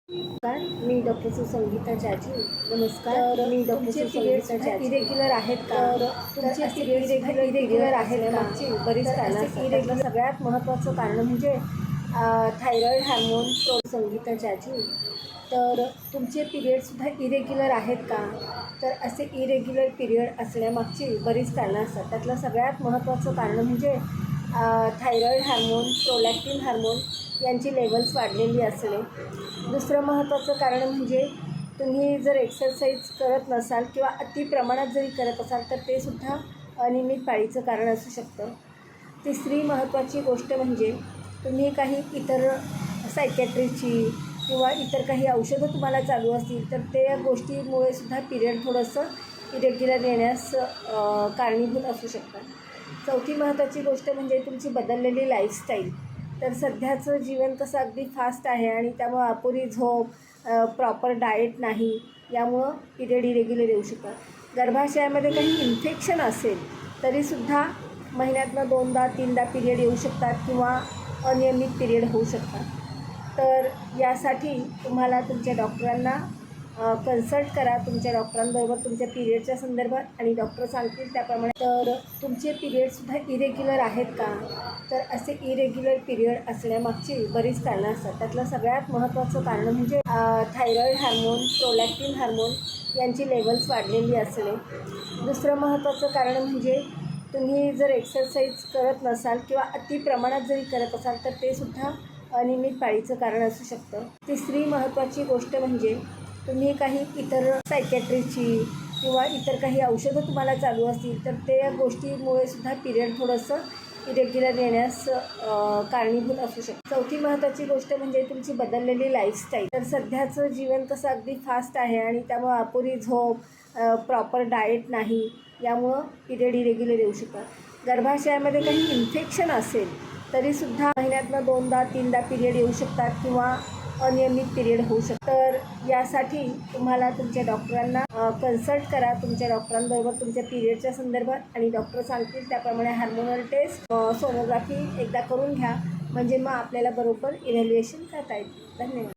नमस्कार, मी डॉक्टर सुसंगीता जाजू. नमस्कार, मी doctor सुसंगीता Jaju. Irregular आहेत का? तुमचे इरेग्युलर आहेत का? बरीच कारणं असतात. त्यातलं सगळ्यात महत्त्वाचं कारण म्हणजे थायरॉईड हार्मोन. संगीता जाजू. तर तुमचे पिरियडसुद्धा इरेग्युलर आहेत का? तर असे इरेग्युलर पिरियड असण्यामागची बरीच कारणं असतात. त्यातलं सगळ्यात महत्त्वाचं कारण म्हणजे थायरॉईड हार्मोन, प्रोलॅक्टिन हार्मोन यांची लेवल्स वाढलेली असणे. दुसरं महत्त्वाचं कारण म्हणजे तुम्ही जर एक्सरसाइज करत नसाल किंवा अति प्रमाणात जरी करत असाल तर ते सुद्धा अनियमित पाळीचं कारण असू शकतं. तिसरी महत्त्वाची गोष्ट म्हणजे तुम्ही काही इतर सायकॅट्रीची किंवा इतर काही औषधं तुम्हाला चालू असतील तर त्या गोष्टीमुळे सुद्धा पिरियड थोडंसं इरेग्युलर येण्यास कारणीभूत असू शकतात. चौथी महत्त्वाची गोष्ट म्हणजे तुमची बदललेली लाईफस्टाईल. तर सध्याचं जीवन कसं अगदी फास्ट आहे आणि त्यामुळं अपुरी झोप, प्रॉपर डाएट नाही, यामुळं पिरियड इरेग्युलर येऊ शकतात. गर्भाशयामध्ये काही इन्फेक्शन असेल तरीसुद्धा महिन्यातनं 2दा-3दा पिरियड येऊ शकतात किंवा अनियमित पिरियड होऊ शकतात. तर यासाठी तुम्हाला तुमच्या डॉक्टरांना कन्सल्ट करा. तुमच्या डॉक्टरांबरोबर तुमच्या पिरियडच्या संदर्भात आणि डॉक्टर सांगतील त्याप्रमाणे. तर तुमचे पिरियडसुद्धा इरेग्युलर आहेत का? तर असे इरेग्युलर पिरियड असण्यामागची बरीच कारणं असतात. त्यातलं सगळ्यात महत्त्वाचं कारण म्हणजे थायरॉईड हार्मोन, प्रोलॅक्टिन हार्मोन यांची लेवल्स वाढलेली असणे. दुसरं महत्त्वाचं कारण म्हणजे तुम्ही जर एक्सरसाइज करत नसाल किंवा अति प्रमाणात जरी करत असाल तर ते सुद्धा अनियमित पाळीचं कारण असू शकतं. तिसरी महत्त्वाची गोष्ट म्हणजे तुम्ही काही इतर सायकॅट्रीची किंवा इतर काही औषधं तुम्हाला चालू असतील तर त्या गोष्टीमुळे सुद्धा पिरियड थोडंसं इरेग्युलर येण्यास कारणीभूत असू शकतं. चौथी महत्त्वाची गोष्ट म्हणजे तुमची बदललेली लाईफस्टाईल. तर सध्याचं जीवन कसं अगदी फास्ट आहे आणि त्यामुळं अपुरी झोप, प्रॉपर डाएट नाही, यामुळं पिरियड इरेग्युलर येऊ शकतात. गर्भाशयामध्ये काही इन्फेक्शन असेल तरीसुद्धा महिन्यातनं 2दा-3दा पिरियड येऊ शकतात किंवा अनियमित पिरियड होऊ शकतं. तर यासाठी तुम्हाला तुमच्या डॉक्टरांना कन्सल्ट करा. तुमच्या डॉक्टरांबरोबर तुमच्या पिरियडच्या संदर्भात आणि डॉक्टर सांगतील त्याप्रमाणे हार्मोनल टेस्ट, सोनोग्राफी एकदा करून घ्या. म्हणजे मग आपल्याला बरोबर इव्हॅल्युएशन करता येईल. धन्यवाद.